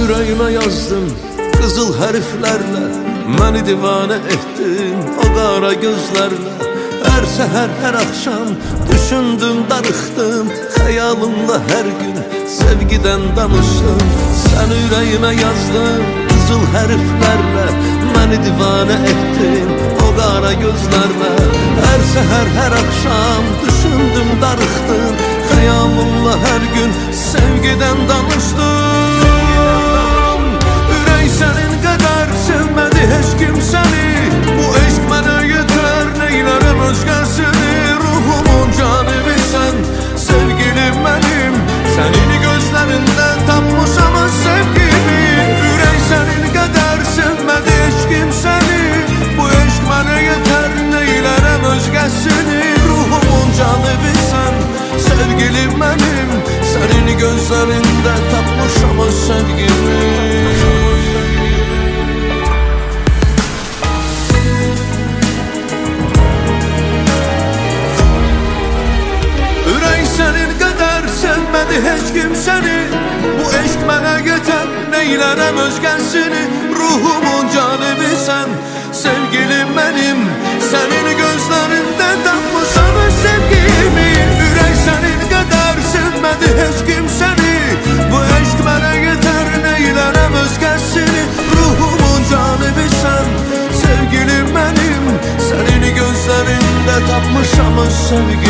ürəyimə yazdın qızıl hərflərlə, məni divanə etdin o qara gözlərlə. Hər səhər, hər axşam düşündüm, darıxdım, xəyalımla hər gün sevgidən danışdım. Sən ürəyimə yazdın qızıl hərflərlə, məni divanə etdin o qara gözlərlə. Hər səhər, hər axşam düşündüm, darıxdım, xəyalımla hər gün sevgidən danışdım. Ürək sənin qədər sevmədi heç kim səni, bu eşq mənə yetər, neylərəm özgəsini. Ruhumun canibisən, sevgilim mənim, sənin gözlərində tapmışam öz sevgimi. Ürək sənin qədər sevmədi heç kim səni, bu eşq mənə yetər, neylərəm özgəsini. Ruhumun canibisən, sevgilim mənim, sənin gözlərində tapmışam öz sevgimi. Heç kim səni, bu eşq mənə yetər, neylərəm özgəsini. Ruhumun canibisən, sevgilim mənim, sənin gözlərində tapmışam öz sevgimi. Ürək sənin qədər sevmədi heç kim səni, bu eşq mənə yetər, neylərəm özgəsini. Ruhumun canibisən, sevgilim mənim, sənin gözlərində tapmışam öz sevgimi.